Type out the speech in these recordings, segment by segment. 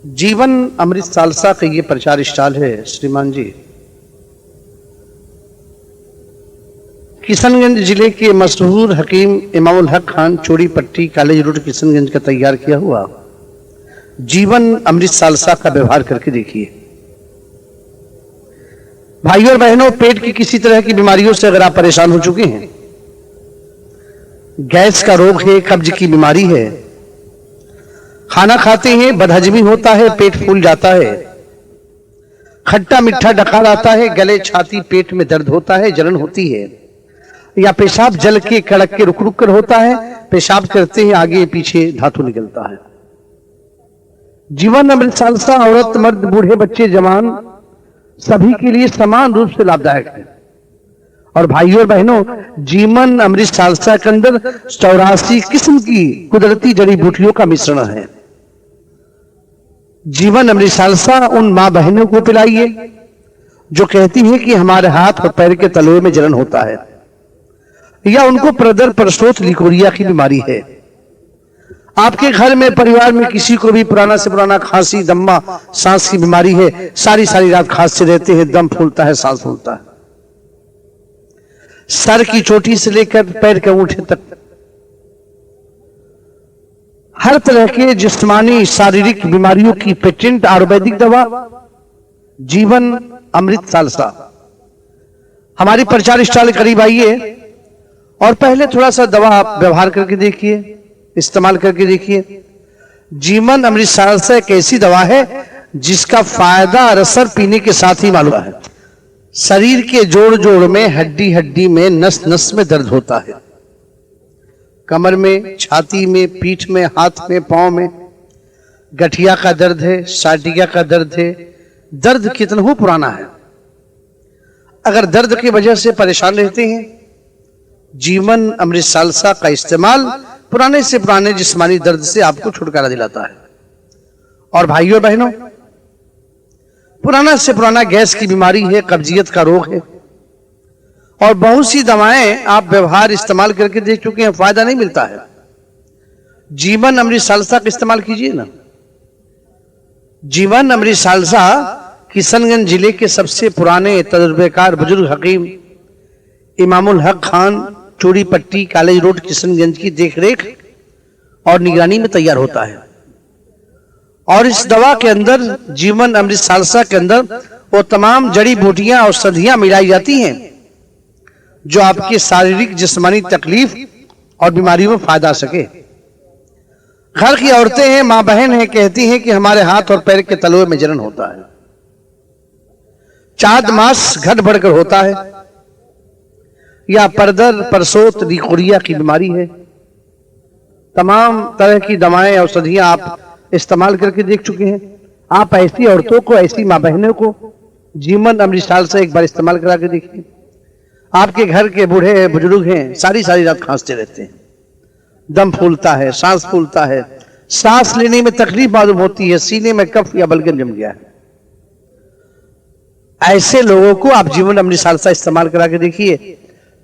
जीवन अमृत सालसा का ये प्रचार स्टॉल है श्रीमान जी। किशनगंज जिले के मशहूर हकीम इमामुल हक खान चोरी पट्टी कॉलेज रोड किशनगंज का तैयार किया हुआ जीवन अमृत सालसा का व्यवहार करके देखिए। भाइयों और बहनों, पेट की किसी तरह की बीमारियों से अगर आप परेशान हो चुके हैं, गैस का रोग है, कब्ज की बीमारी है, खाना खाते हैं बदहजमी होता है, पेट फूल जाता है, खट्टा मीठा डकार आता है, गले छाती पेट में दर्द होता है, जलन होती है, या पेशाब जल के कड़क के रुक रुक कर होता है, पेशाब करते हैं आगे पीछे धातु निकलता है। जीवन अमृत सालसा औरत मर्द बूढ़े बच्चे जवान सभी के लिए समान रूप से लाभदायक है। और भाइयों और बहनों, जीवन अमृत सालसा के अंदर 84 किस्म की कुदरती जड़ी बूटियों का मिश्रण है। जीवन अमृत सालसा उन मां बहनों को पिलाइए जो कहती हैं कि हमारे हाथ और पैर के तलवे में जलन होता है, या उनको प्रदर परसोत लिकोरिया की बीमारी है। आपके घर में परिवार में किसी को भी पुराना से पुराना खांसी दम्मा सांस की बीमारी है, सारी रात खांसते रहते हैं, दम फूलता है, सांस फूलता है, सर की चोटी से लेकर पैर के अंगूठे तक हर तरह के जिस्मानी शारीरिक बीमारियों की पेटेंट आयुर्वेदिक दवा जीवन अमृत सालसा। हमारी प्रचार स्टॉल करीब आइए और पहले थोड़ा सा दवा आप व्यवहार करके देखिए, इस्तेमाल करके देखिए। जीवन अमृत सालसा एक ऐसी दवा है जिसका फायदा और असर पीने के साथ ही मालूम है। शरीर के जोड़ जोड़ में, हड्डी हड्डी में, नस नस में दर्द होता है, कमर में, छाती में, पीठ में, हाथ में, पांव में, गठिया का दर्द है, साटिया का दर्द है। दर्द कितना हो पुराना है, अगर दर्द की वजह से परेशान रहते हैं, जीवन अमृत सालसा का इस्तेमाल पुराने से पुराने जिस्मानी दर्द से आपको छुटकारा दिलाता है। और भाइयों बहनों, पुराना से पुराना गैस की बीमारी है, कब्जियत का रोग है, और बहुत सी दवाएं आप व्यवहार इस्तेमाल करके देख चुके हैं, फायदा नहीं मिलता है। जीवन अमृत सालसा का इस्तेमाल कीजिए ना। जीवन अमृत सालसा किशनगंज जिले के सबसे पुराने तजुर्बेकार बुजुर्ग हकीम इमामुल हक खान चोरी पट्टी कॉलेज रोड किशनगंज की देखरेख और निगरानी में तैयार होता है। और इस दवा के अंदर, जीवन अमृत सालसा के अंदर, वो तमाम जड़ी बूटियां और औषधियां मिलाई जाती हैं जो आपके शारीरिक जिस्मानी तकलीफ और बीमारियों में फायदा सके। घर की औरतें हैं, मां बहन हैं, कहती हैं कि हमारे हाथ और पैर के तलवे में जलन होता है, चाद मास घट बढ़कर होता है, या परदर परसोत लिकोरिया की बीमारी है। तमाम तरह की दवाएं औषधियां आप इस्तेमाल करके देख चुके हैं। आप ऐसी औरतों को, ऐसी मां बहनों को जीवन अमृत सालसा एक बार इस्तेमाल करा के देखिए। आपके घर के बूढ़े बुजुर्ग हैं, सारी रात खांसते रहते हैं, दम फूलता है, सांस फूलता है, सांस लेने में तकलीफ मालूम होती है, सीने में कफ या बलगम जम गया है। ऐसे लोगों को आप जीवन अमृत सालसा इस्तेमाल करा के देखिए।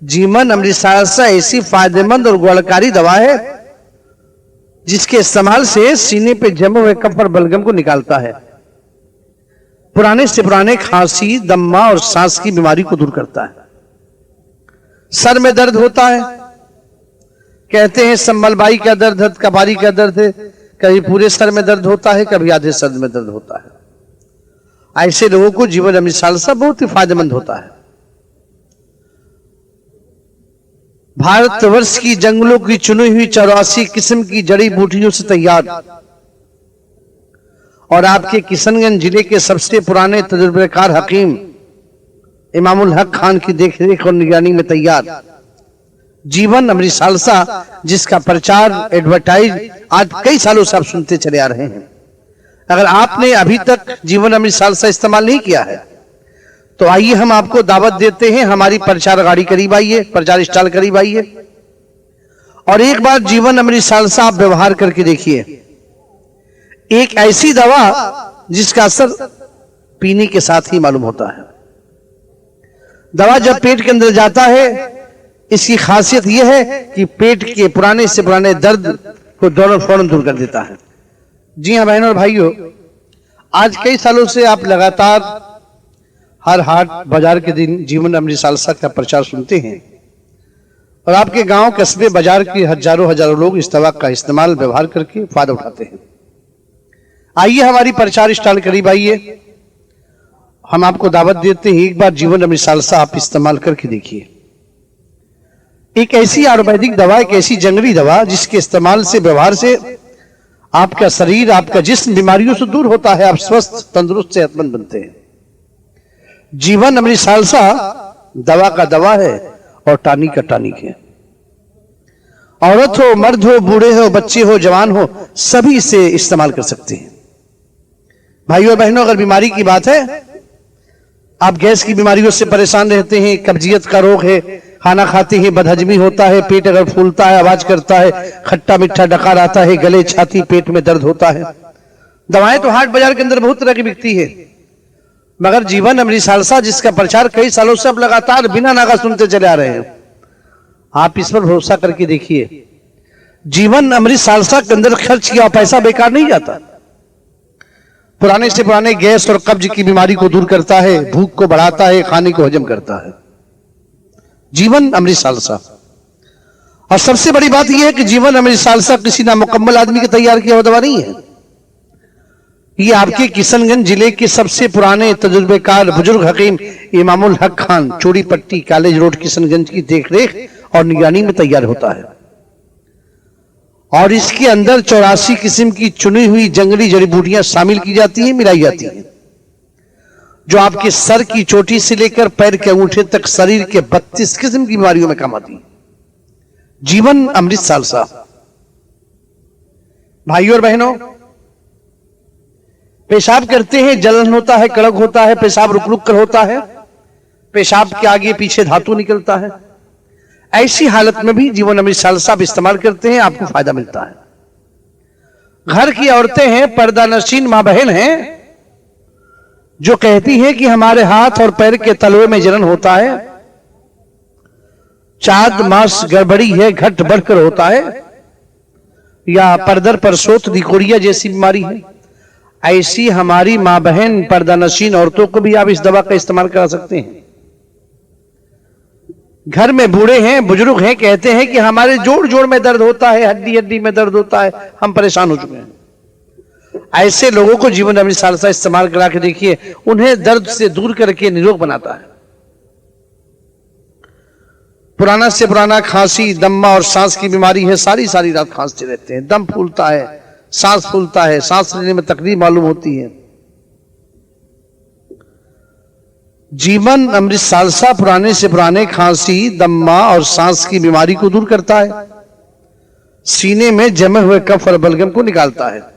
जीवन अमृत सालसा ऐसी फायदेमंद और गुणकारी दवा है जिसके इस्तेमाल से सीने पे जमे हुए कफ और बलगम को निकालता है, पुराने से पुराने खांसी दम्मा और सांस की बीमारी को दूर करता है। सर में दर्द होता है, कहते हैं संबलबाई का दर्द है, कपारी का दर्द है, कभी पूरे सर में दर्द होता है, कभी आधे सर में दर्द होता है। ऐसे लोगों को जीवन अमृत सालसा बहुत ही फायदेमंद होता है। भारतवर्ष की जंगलों की चुनी हुई 84 किस्म की जड़ी बूटियों से तैयार और आपके किशनगंज जिले के सबसे पुराने तजुर्बेकार हकीम इमामुल हक खान की देखरेख और निगरानी में तैयार जीवन अमृत सालसा, जिसका प्रचार एडवर्टाइज आज कई सालों से आप सुनते चले आ रहे हैं। अगर आपने अभी तक जीवन अमृत सालसा इस्तेमाल नहीं किया है तो आइए हम आपको दावत देते हैं, हमारी प्रचार गाड़ी करीब आइए, प्रचार स्टॉल करीब आइए और एक बार जीवन अमृत सालसा आप व्यवहार करके देखिए। एक ऐसी दवा जिसका असर पीने के साथ ही मालूम होता है। दवा जब पेट के अंदर जाता है, इसकी खासियत यह है कि पेट के पुराने से पुराने दर्द को फौरन दूर कर देता है। जी हाँ बहनों और भाइयों, आज कई सालों से आप लगातार हर हाट बाजार के दिन जीवन अमृत सालसा का प्रचार सुनते हैं और आपके गांव कस्बे बाजार के हजारों हजारों लोग इस दवा का इस्तेमाल व्यवहार करके फायदा उठाते हैं। आइए हमारी प्रचार स्टॉल करीब आइए, हम आपको दावत देते हैं एक बार जीवन अमृत सालसा आप इस्तेमाल करके देखिए। एक ऐसी आयुर्वेदिक दवा, एक ऐसी जंगली दवा जिसके इस्तेमाल से, व्यवहार से आपका शरीर, आपका जिस्म बीमारियों से दूर होता है, आप स्वस्थ, तंदुरुस्त, सेहतमंद बनते हैं। जीवन अमृत सालसा दवा का दवा है और टॉनिक का टॉनिक है। औरत हो, मर्द हो, बूढ़े हो, बच्चे हो, जवान हो, सभी इसे इस्तेमाल कर सकते हैं। भाइयों और बहनों, अगर बीमारी की बात है, आप गैस की बीमारियों से परेशान रहते हैं, कब्जियत का रोग है, खाना खाते हैं बदहजमी होता है, पेट अगर फूलता है, आवाज करता है, खट्टा मीठा डकार आता है, गले, छाती, पेट में दर्द होता है। दवाएं तो हाट बाजार के अंदर बहुत तरह की बिकती है, मगर जीवन अमृत सालसा जिसका प्रचार कई सालों से अब लगातार बिना नागा सुनते चले आ रहे हैं, आप इस पर भरोसा करके देखिए। जीवन अमृत सालसा के अंदर खर्च किया पैसा बेकार नहीं जाता। पुराने से पुराने गैस और कब्ज की बीमारी को दूर करता है, भूख को बढ़ाता है, खाने को हजम करता है। जीवन अमृत सालसा। और सबसे बड़ी बात यह है कि जीवन अमृत सालसा किसी नामुकम्मल आदमी के तैयार किया हुआ दवा नहीं है। ये आपके किशनगंज जिले के सबसे पुराने तजुर्बेकार बुजुर्ग हकीम इमामुल हक खान, चूड़ी पट्टी, कॉलेज रोड, किशनगंज की देखरेख और निगरानी में तैयार होता है। और इसके अंदर 84 किस्म की चुनी हुई जंगली जड़ी बूटियां शामिल की जाती हैं, मिलाई जाती हैं, जो आपके सर की चोटी से लेकर पैर के अंगूठे तक शरीर के 32 किस्म की बीमारियों में काम आती है। जीवन अमृत सालसा। भाइयों और बहनों, पेशाब करते हैं, जलन होता है, कड़क होता है, पेशाब रुक रुक कर होता है, पेशाब के आगे पीछे धातु निकलता है, ऐसी हालत में भी जीवन अमृत सालसा आप इस्तेमाल करते हैं, आपको फायदा मिलता है। घर की औरतें हैं, पर्दानशीन मां बहन हैं, जो कहती हैं कि हमारे हाथ और पैर के तलवे में जलन होता है, चाद मास गड़बड़ी है, घट बढ़कर होता है, या परदर पर सोत दिकोरिया जैसी बीमारी है, ऐसी हमारी मां बहन पर्दानशीन औरतों को भी आप इस दवा का इस्तेमाल करा सकते हैं। घर में बूढ़े हैं, बुजुर्ग हैं, कहते हैं कि हमारे जोड़ जोड़ में दर्द होता है, हड्डी हड्डी में दर्द होता है, हम परेशान हो चुके हैं। ऐसे लोगों को जीवन अमृत सालसा इस्तेमाल करा के देखिए, उन्हें दर्द से दूर करके निरोग बनाता है। पुराना से पुराना खांसी, दम्मा और सांस की बीमारी है, सारी सारी रात खांसते रहते हैं, दम फूलता है, सांस फूलता है, सांस लेने में तकलीफ मालूम होती है। जीवन अमृत सालसा पुराने से पुराने खांसी, दम्मा और सांस की बीमारी को दूर करता है, सीने में जमे हुए कफ और बलगम को निकालता है।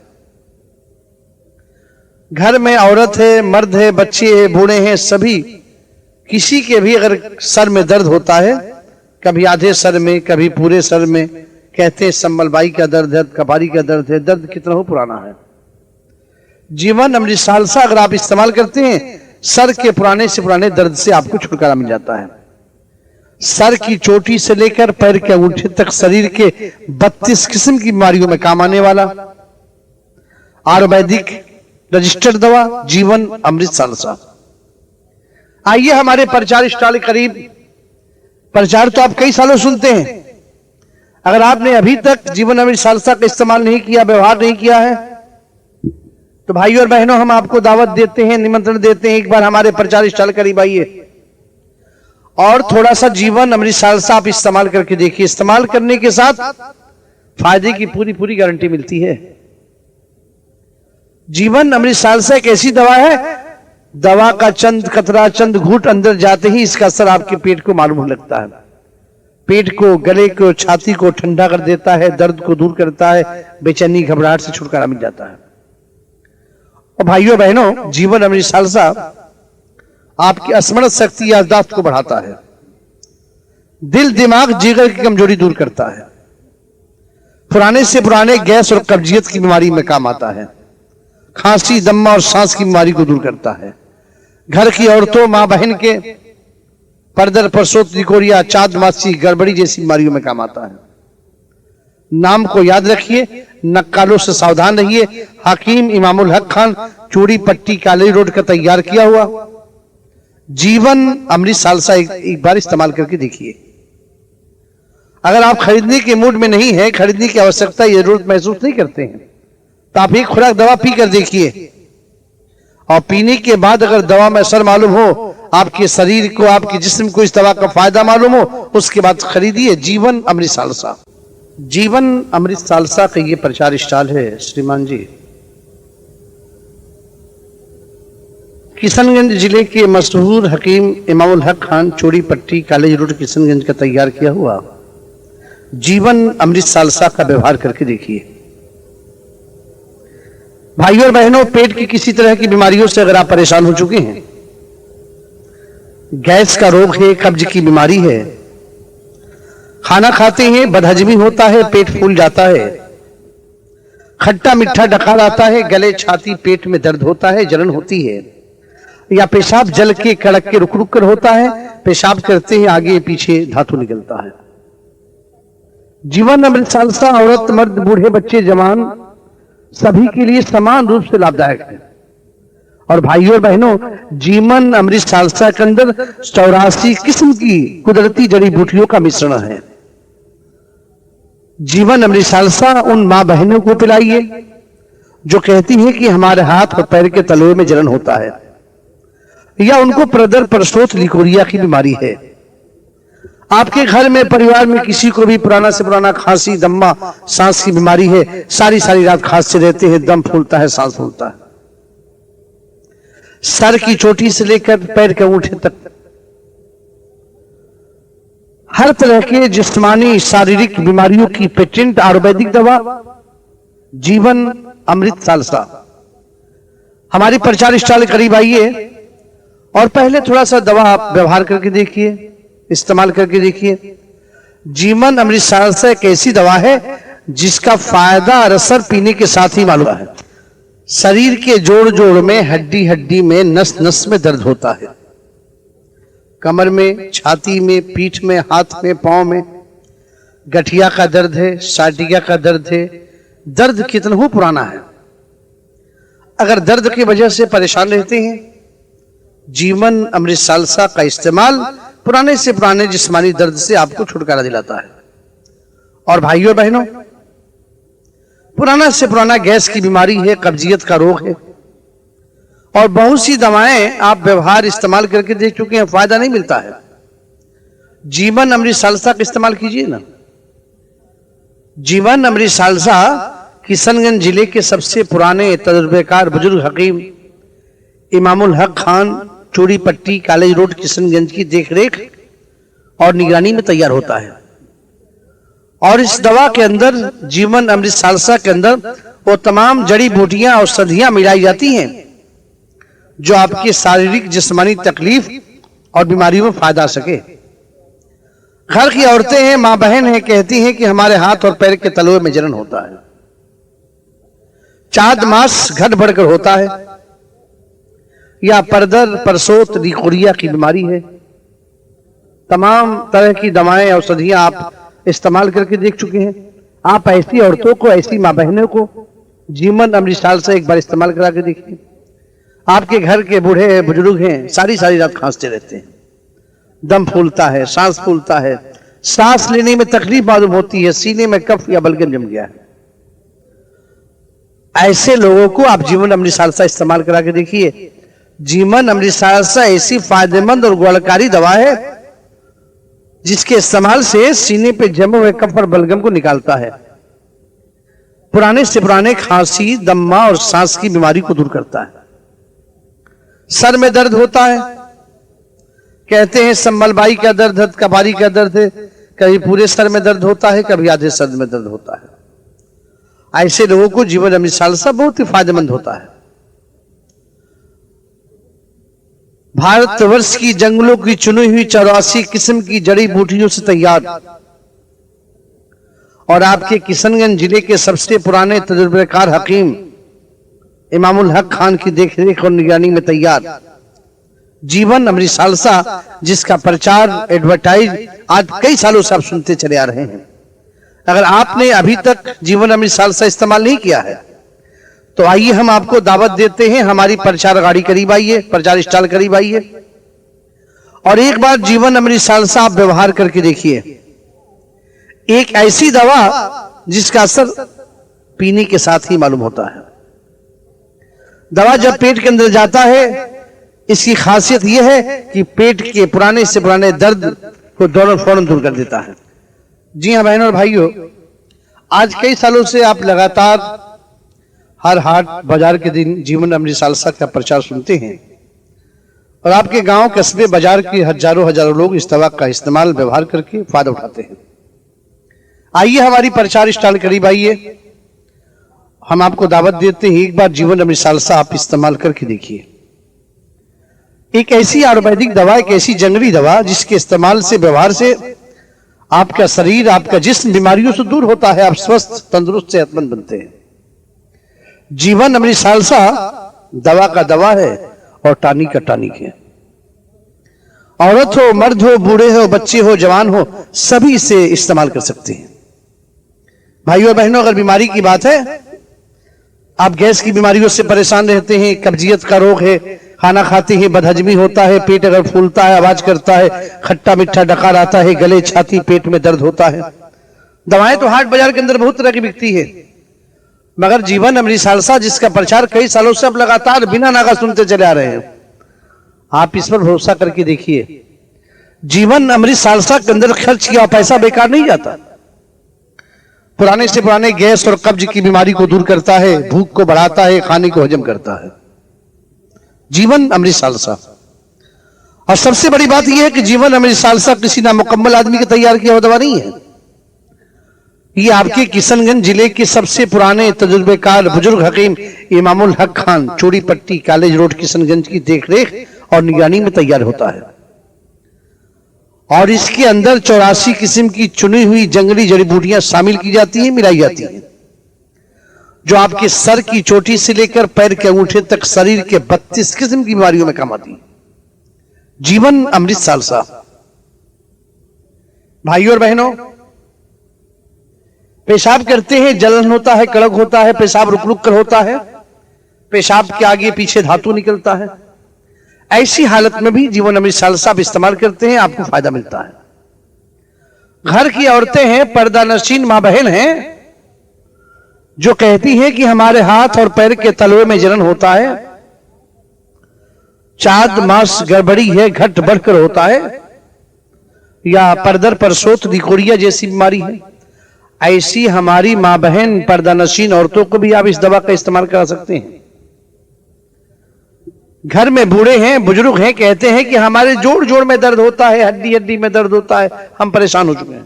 घर में औरत है, मर्द है, बच्चे हैं, बूढ़े हैं, सभी किसी के भी अगर सर में दर्द होता है, कभी आधे सर में, कभी पूरे सर में, कहते हैं संबलबाई का दर्द है, कपारी का दर्द है, दर्द कितना हो पुराना है, जीवन अमृत सालसा अगर आप इस्तेमाल करते हैं, सर के पुराने से पुराने दर्द से आपको छुटकारा मिल जाता है। सर की चोटी से लेकर पैर के अंगूठे तक शरीर के 32 किस्म की बीमारियों में काम आने वाला आयुर्वेदिक रजिस्टर्ड दवा जीवन अमृत सालसा। आइए हमारे प्रचार स्टॉल करीब। प्रचार तो आप कई सालों सुनते हैं, अगर आपने अभी तक जीवन अमृत सालसा का इस्तेमाल नहीं किया, व्यवहार नहीं किया है, तो भाइयों और बहनों, हम आपको दावत देते हैं, निमंत्रण देते हैं, एक बार हमारे प्रचार स्टॉल करीब आइए और थोड़ा सा जीवन अमृत सालसा आप इस्तेमाल करके देखिए। इस्तेमाल करने के साथ फायदे की पूरी पूरी गारंटी मिलती है। जीवन अमृत सालसा एक ऐसी दवा है, दवा का चंद कतरा, चंद घूंट अंदर जाते ही इसका असर आपके पेट को मालूम होने लगता है। पेट को, गले को, छाती को ठंडा कर देता है, दर्द को दूर करता है, बेचैनी घबराहट से छुटकारा मिल जाता है। और भाइयों बहनों, जीवन अमृत सालसा आपकी स्मरण शक्ति, याददाश्त को बढ़ाता है, दिल, दिमाग, जिगर की कमजोरी दूर करता है, पुराने से पुराने गैस और कब्जियत की बीमारी में काम आता है, खांसी, दम्मा और सांस की बीमारी को दूर करता है, घर की औरतों, मां बहन के परदर, परसोत, निकोरिया, चाँद मासी, गड़बड़ी जैसी बीमारियों में काम आता है। नाम को याद रखिए, नक्कालों से सावधान रहिए। हकीम इमामुल हक खान, चूड़ी पट्टी, काली रोड का तैयार किया हुआ जीवन अमृत सालसा एक बार इस्तेमाल करके देखिए। अगर आप खरीदने के मूड में नहीं है, खरीदने की आवश्यकता या जरूरत महसूस नहीं करते हैं, तो आप एक खुराक दवा पी कर देखिए, और पीने के बाद अगर दवा में असर मालूम हो, आपके शरीर को, आपके जिस्म को इस दवा का फायदा मालूम हो, उसके बाद खरीदिए जीवन अमृत सालसा। जीवन अमृत सालसा का ये प्रचार स्टॉल है श्रीमान जी, किशनगंज जिले के मशहूर हकीम इमामुल हक खान, चूड़ी पट्टी, कॉलेज रोड, किशनगंज का तैयार किया हुआ जीवन अमृत सालसा का व्यवहार करके देखिए। भाइयों और बहनों, पेट की किसी तरह की बीमारियों से अगर आप परेशान हो चुके हैं, गैस का रोग है, कब्ज की बीमारी है, खाना खाते हैं बदहजमी होता है, पेट फूल जाता है, खट्टा मीठा डकार आता है, गले, छाती, पेट में दर्द होता है, जलन होती है, या पेशाब जल के कड़क के रुक रुक कर होता है, पेशाब करते हैं आगे पीछे धातु निकलता है। जीवन अमृत सालसा औरत, मर्द, बूढ़े, बच्चे, जवान सभी के लिए समान रूप से लाभदायक है। और भाइयों और बहनों, जीवन अमृत सालसा के अंदर 84 किस्म की कुदरती जड़ी बूटियों का मिश्रण है। जीवन अमृत सालसा उन मां बहनों को पिलाइए जो कहती हैं कि हमारे हाथ और पैर के तलवे में जलन होता है, या उनको प्रदर, परसोत, लिकोरिया की बीमारी है। आपके घर में, परिवार में किसी को भी पुराना से पुराना खांसी, दम्मा, सांस की बीमारी है, सारी सारी रात खांसते रहते हैं, दम फूलता है, सांस फूलता है, सर की चोटी से लेकर पैर के अंगूठे तक हर तरह के जिस्मानी शारीरिक बीमारियों की पेटेंट आयुर्वेदिक दवा जीवन अमृत सालसा। हमारी प्रचार स्टॉल करीब आइए और पहले थोड़ा सा दवा आप व्यवहार करके देखिए, इस्तेमाल करके देखिए। जीवन अमृत सालसा एक ऐसी दवा है जिसका फायदा और असर पीने के साथ ही मालूम है। शरीर के जोड़ जोड़ में, हड्डी हड्डी में, नस नस में दर्द होता है, कमर में, छाती में, पीठ में, हाथ में, पांव में, गठिया का दर्द है, साटिया का दर्द है। दर्द कितना हो पुराना है, अगर दर्द की वजह से परेशान रहते हैं, जीवन अमृत सालसा का इस्तेमाल पुराने से पुराने जिस्मानी दर्द से आपको छुटकारा दिलाता है। और भाइयों बहनों, पुराना से पुराना गैस की बीमारी है, कब्जियत का रोग है, और बहुत सी दवाएं आप व्यवहार इस्तेमाल करके देख चुके हैं, फायदा नहीं मिलता है। जीवन अमृत सालसा का इस्तेमाल कीजिए ना। जीवन अमृत सालसा किशनगंज जिले के सबसे पुराने तजुर्बेकार बुजुर्ग हकीम इमामुल हक खान, चूड़ी पट्टी, कॉलेज रोड, किशनगंज की देखरेख और निगरानी में तैयार होता है। और इस दवा के अंदर, जीवन अमृत सालसा के अंदर, वो तमाम जड़ी बूटियां, औषधियां मिलाई जाती हैं जो आपके शारीरिक जिस्मानी तकलीफ और बीमारियों में फायदा आ सके। घर की औरतें हैं, मां बहन हैं, कहती हैं कि हमारे हाथ और पैर के तलवे में जलन होता है, चाद मास घट बढ़कर होता है, या परदर, परसोत, लिकोरिया की बीमारी है। तमाम तरह की दवाएं, औषधियां आप इस्तेमाल करके देख चुके हैं। आप ऐसी औरतों को, ऐसी मां बहनों को जीवन अमृत सालसा एक बार इस्तेमाल करा के देखिए। आपके घर के बूढ़े हैं, बुजुर्ग हैं, सारी सारी रात खांसते रहते हैं, दम फूलता है, सांस फूलता है, सांस लेने में तकलीफ मालूम होती है, सीने में कफ या बलगम जम गया है, ऐसे लोगों को आप जीवन अमृत सालसा इस्तेमाल करा के देखिए। जीवन अमृत सालसा ऐसी फायदेमंद और गुणकारी दवा है जिसके इस्तेमाल से सीने पे जमे हुए कफ और बलगम को निकालता है, पुराने से पुराने खांसी, दम्मा और सांस की बीमारी को दूर करता है। सर में दर्द होता है, कहते हैं संबलबाई का दर्द है, कबारी का दर्द है, कभी पूरे सर में दर्द होता है, कभी आधे सर में दर्द होता है। ऐसे लोगों को जीवन अमृत सालसा बहुत ही फायदेमंद होता है। भारतवर्ष की जंगलों की चुनी हुई 84 किस्म की जड़ी बूटियों से तैयार और आपके किशनगंज जिले के सबसे पुराने तजुर्बेकार हकीम इमामुल हक खान की देखरेख और निगरानी में तैयार जीवन अमृत सालसा, जिसका प्रचार, एडवर्टाइज आज कई सालों से आप सुनते चले आ रहे हैं। अगर आपने अभी तक जीवन अमृत सालसा इस्तेमाल नहीं किया है तो आइए हम आपको दावत देते हैं, हमारी प्रचार गाड़ी करीब आइए, प्रचार स्टॉल करीब आइए और एक बार जीवन अमृत सालसा आप व्यवहार करके देखिए। एक ऐसी दवा जिसका असर पीने के साथ ही मालूम होता है। दवा जब पेट के अंदर जाता है, इसकी खासियत यह है कि पेट के पुराने से पुराने दर्द को फौरन दूर कर देता है। जी हाँ बहनों और भाइयों, आज कई सालों से आप लगातार हर हाट बाजार के दिन जीवन अमृत सालसा का प्रचार सुनते हैं और आपके गांव कस्बे बाजार के हजारों लोग इस दवा का इस्तेमाल व्यवहार करके फायदा उठाते हैं। आइए हमारी प्रचार स्टॉल करीब आइए, हम आपको दावत देते हैं, एक बार जीवन अमृत सालसा आप इस्तेमाल करके देखिए। एक ऐसी आयुर्वेदिक दवा, एक ऐसी जंगली दवा जिसके इस्तेमाल से, व्यवहार से आपका शरीर, आपका जिस्म बीमारियों से दूर होता है, आप स्वस्थ, तंदुरुस्त, सेहतमंद बनते हैं। जीवन अमृत सालसा दवा का दवा है और टॉनिक का टॉनिक है। औरत हो, मर्द हो, बूढ़े हो, बच्चे हो, जवान हो, सभी इसे इस्तेमाल कर सकते हैं। भाइयों और बहनों, अगर बीमारी की बात है, आप गैस की बीमारियों से परेशान रहते हैं, कब्जियत का रोग है, खाना खाते हैं बदहजमी होता है, पेट अगर फूलता है, आवाज करता है, खट्टा मीठा डकार आता है, गले, छाती, पेट में दर्द होता है। दवाएं तो हाट बाजार के अंदर बहुत तरह की बिकती है, मगर जीवन अमृत सालसा जिसका प्रचार कई सालों से आप लगातार बिना नागा सुनते चले आ रहे हैं, आप इस पर भरोसा करके देखिए। जीवन अमृत सालसा के अंदर खर्च किया पैसा बेकार नहीं जाता। पुराने से पुराने गैस और कब्ज की बीमारी को दूर करता है, भूख को बढ़ाता है, खाने को हजम करता है। जीवन अमृत सालसा। और सबसे बड़ी बात यह है कि जीवन अमृत सालसा किसी नामुकम्मल आदमी के तैयार किया हुआ दवा नहीं है। ये आपके किशनगंज जिले के सबसे पुराने तजुर्बेकार बुजुर्ग हकीम इमामुल हक खान, चूड़ी पट्टी, कॉलेज रोड, किशनगंज की देखरेख और निगरानी में तैयार होता है। और इसके अंदर 84 किस्म की चुनी हुई जंगली जड़ी बूटियां शामिल की जाती हैं, मिलाई जाती हैं, जो आपके सर की चोटी से लेकर पैर के अंगूठे तक शरीर के 32 किस्म की बीमारियों में काम आती है। जीवन अमृत सालसा। भाइयों और बहनों, पेशाब करते हैं, जलन होता है, कड़क होता है, पेशाब रुक रुक कर होता है, पेशाब के आगे पीछे धातु निकलता है, ऐसी हालत में भी जीवन अमृत सालसा आप इस्तेमाल करते हैं, आपको फायदा मिलता है। घर की औरतें हैं, पर्दानशीन मां बहन हैं, जो कहती हैं कि हमारे हाथ और पैर के तलवे में जलन होता है, चाद मास गड़बड़ी है, घट बढ़कर होता है, या परदर पर सोत निकोड़िया जैसी बीमारी है, ऐसी हमारी मां बहन पर्दानशीन औरतों को भी आप इस दवा का इस्तेमाल करा सकते हैं। घर में बूढ़े हैं, बुजुर्ग हैं, कहते हैं कि हमारे जोड़ जोड़ में दर्द होता है, हड्डी हड्डी में दर्द होता है, हम परेशान हो चुके हैं,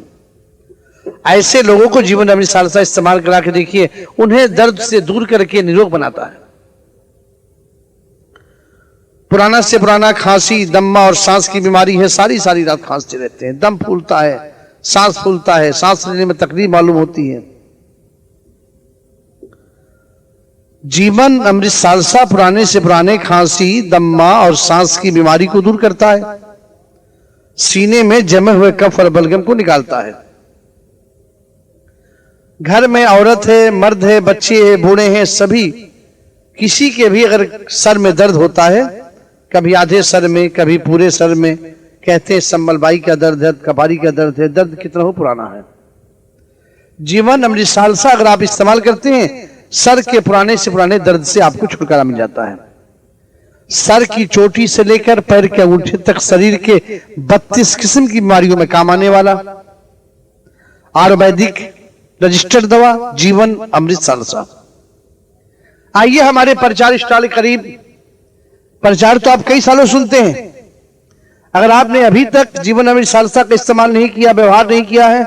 ऐसे लोगों को जीवन अमृत सालसा इस्तेमाल करा के देखिए, उन्हें दर्द से दूर करके निरोग बनाता है। पुराना से पुराना खांसी, दम्मा और सांस की बीमारी है, सारी सारी रात खांसते रहते हैं, दम फूलता है, सांस फूलता है, सांस लेने में तकलीफ मालूम होती है। जीवन अमृत सालसा पुराने से पुराने खांसी, दम्मा और सांस की बीमारी को दूर करता है, सीने में जमे हुए कफ और बलगम को निकालता है। घर में औरत है, मर्द है, बच्चे हैं, बूढ़े हैं, सभी किसी के भी अगर सर में दर्द होता है, कभी आधे सर में, कभी पूरे सर में, कहते हैं संबलबाई का दर्द है, कपारी का दर्द है, दर्द कितना हो पुराना है, जीवन अमृत सालसा अगर आप इस्तेमाल करते हैं, सर के पुराने से पुराने दर्द से आपको छुटकारा मिल जाता है। सर की चोटी से लेकर पैर के अंगूठे तक शरीर के 32 किस्म की बीमारियों में काम आने वाला आयुर्वेदिक रजिस्टर्ड दवा जीवन अमृत सालसा। आइए हमारे प्रचार स्टॉल करीब। प्रचार तो आप कई सालों सुनते हैं, अगर आपने अभी तक जीवन अमृत सालसा का इस्तेमाल नहीं किया, व्यवहार नहीं किया है,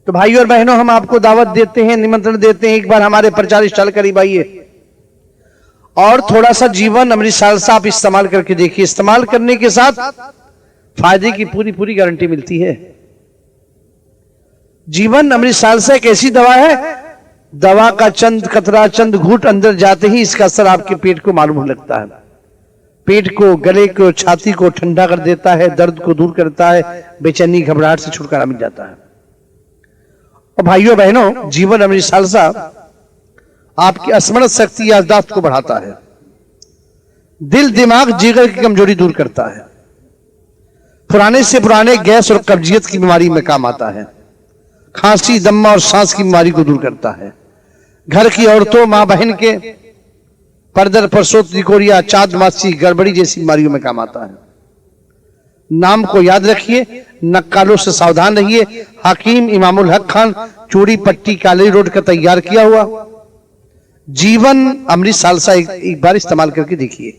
तो भाइयों और बहनों, हम आपको दावत देते हैं, निमंत्रण देते हैं, एक बार हमारे प्रचार स्टॉल करीब आइए और थोड़ा सा जीवन अमृत सालसा आप इस्तेमाल करके देखिए। इस्तेमाल करने के साथ फायदे की पूरी पूरी गारंटी मिलती है। जीवन अमृत सालसा एक ऐसी दवा है, दवा का चंद कतरा, चंद घूंट अंदर जाते ही इसका असर आपके पेट को मालूम होने लगता है। पेट को, गले को, छाती को ठंडा कर देता है, दर्द को दूर करता है, बेचैनी घबराहट से छुटकारा मिल जाता है। और भाइयों बहनों, जीवन अमृत सालसा आपकी स्मरण शक्ति याददाश्त को बढ़ाता है, दिल दिमाग जिगर की कमजोरी दूर करता है, पुराने से पुराने गैस और कब्जियत की बीमारी में काम आता है, खांसी दम्मा और सांस की बीमारी को दूर करता है, घर की औरतों मां बहन के परदर परसोत लिकोरिया चाँद मासी गड़बड़ी जैसी बीमारियों में काम आता है। नाम को याद रखिए, नक्कालों से सावधान रहिए। हकीम इमामुल हक खान, चूड़ी पट्टी काली रोड का तैयार किया हुआ जीवन अमृत सालसा एक बार इस्तेमाल करके देखिए।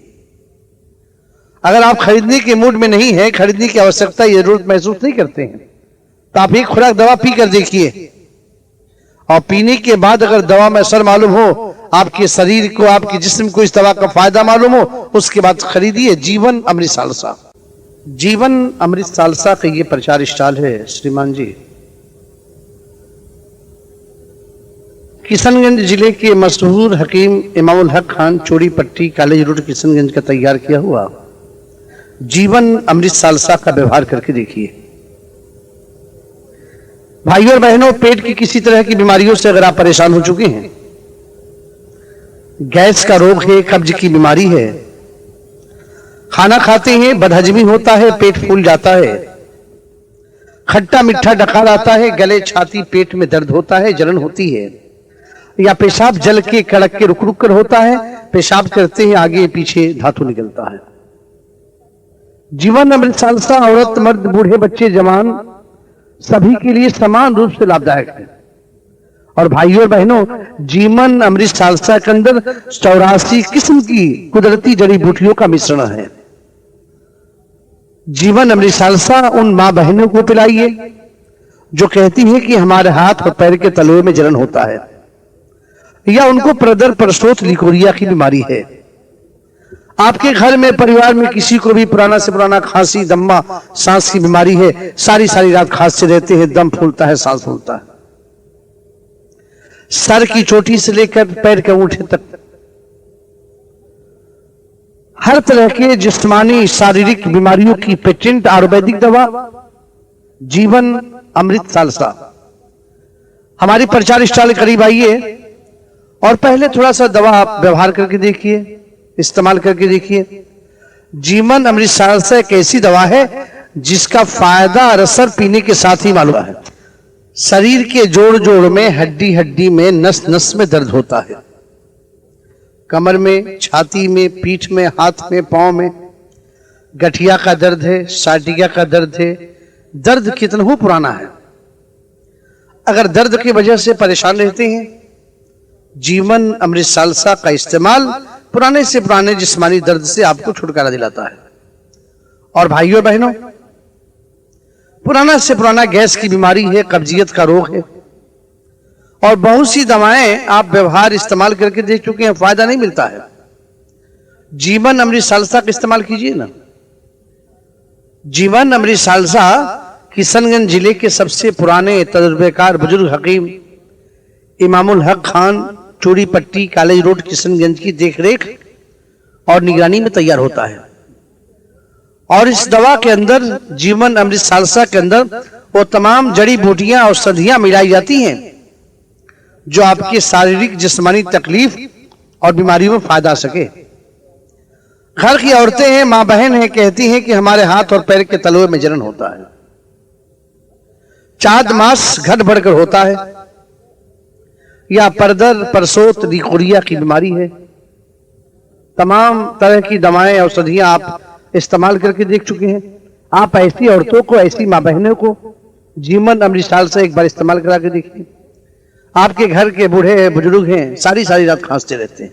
अगर आप खरीदने के मूड में नहीं है, खरीदने की आवश्यकता या जरूरत महसूस नहीं करते हैं, तो आप एक खुराक दवा पी कर देखिए और पीने के बाद अगर दवा में असर मालूम हो, आपके शरीर को आपके जिस्म को इस दवा का फायदा मालूम हो, उसके बाद खरीदिए जीवन अमृत सालसा। जीवन अमृत सालसा का ये प्रचार स्टॉल है श्रीमान जी, किशनगंज जिले के मशहूर हकीम इमामुल हक खान, चूड़ी पट्टी कॉलेज रोड किशनगंज का तैयार किया हुआ जीवन अमृत सालसा का व्यवहार करके देखिए। भाइयों और बहनों, पेट की किसी तरह की बीमारियों से अगर आप परेशान हो चुके हैं, गैस का रोग है, कब्ज की बीमारी है, खाना खाते हैं बदहजमी होता है, पेट फूल जाता है, खट्टा मीठा डकार आता है, गले छाती पेट में दर्द होता है, जलन होती है, या पेशाब जल के कड़क के रुक रुक कर होता है, पेशाब करते हैं आगे पीछे धातु निकलता है। जीवन अमृत सालसा औरत मर्द बूढ़े बच्चे जवान सभी के लिए समान रूप से लाभदायक है। और भाइयों और बहनों, जीवन अमृत सालसा के अंदर 84 किस्म की कुदरती जड़ी बूटियों का मिश्रण है। जीवन अमृत सालसा उन मां बहनों को पिलाइए जो कहती हैं कि हमारे हाथ और पैर के तलवे में जलन होता है, या उनको प्रदर परसोत लिकोरिया की बीमारी है। आपके घर में परिवार में किसी को भी पुराना से पुराना खांसी दम्मा सांस की बीमारी है, सारी सारी रात खांसते रहते हैं, दम फूलता है, सांस फूलता है, सर की चोटी से लेकर पैर के अंगूठे तक हर तरह के जिस्मानी शारीरिक बीमारियों की पेटेंट आयुर्वेदिक दवा जीवन अमृत सालसा हमारी प्रचार स्टॉल करीब आइए और पहले थोड़ा सा दवा आप व्यवहार करके देखिए, इस्तेमाल करके देखिए। जीवन अमृत सालसा एक ऐसी दवा है जिसका फायदा और असर पीने के साथ ही मालूम है। शरीर के जोड़ जोड़ में, हड्डी हड्डी में, नस नस में दर्द होता है, कमर में, छाती में, पीठ में, हाथ में, पांव में, गठिया का दर्द है, साटिया का दर्द है, दर्द कितना हो पुराना है। अगर दर्द की वजह से परेशान रहते हैं, जीवन अमृत सालसा का इस्तेमाल पुराने से पुराने जिस्मानी दर्द से आपको छुटकारा दिलाता है। और भाइयों बहनों, पुराना से पुराना गैस की बीमारी है, कब्जियत का रोग है, और बहुत सी दवाएं आप व्यवहार इस्तेमाल करके देख चुके हैं, फायदा नहीं मिलता है। जीवन अमृत सालसा का इस्तेमाल कीजिए ना। जीवन अमृत सालसा किशनगंज जिले के सबसे पुराने तजुर्बेकार बुजुर्ग हकीम इमामुल हक खान, चूड़ी पट्टी कॉलेज रोड किशनगंज की देखरेख और निगरानी में तैयार होता है। और इस दवा के अंदर, जीवन अमृत सालसा के अंदर, वो तमाम जड़ी बूटियां औषधियां मिलाई जाती हैं जो आपके शारीरिक जिस्मानी तकलीफ और बीमारियों में फायदा सके। घर की औरतें हैं, मां बहन हैं, कहती हैं कि हमारे हाथ और पैर के तलवे में जलन होता है, चाँद मास घट बढ़कर होता है, या परदर परसोत लिकोरिया की बीमारी है। तमाम तरह की दवाएं औषधियां आप इस्तेमाल करके देख चुके हैं। आप ऐसी औरतों को, ऐसी मां बहनों को जीवन अमृत सालसा एक बार इस्तेमाल करा के देखिए। आपके घर के बूढ़े बुजुर्ग हैं, सारी सारी रात खांसते रहते हैं,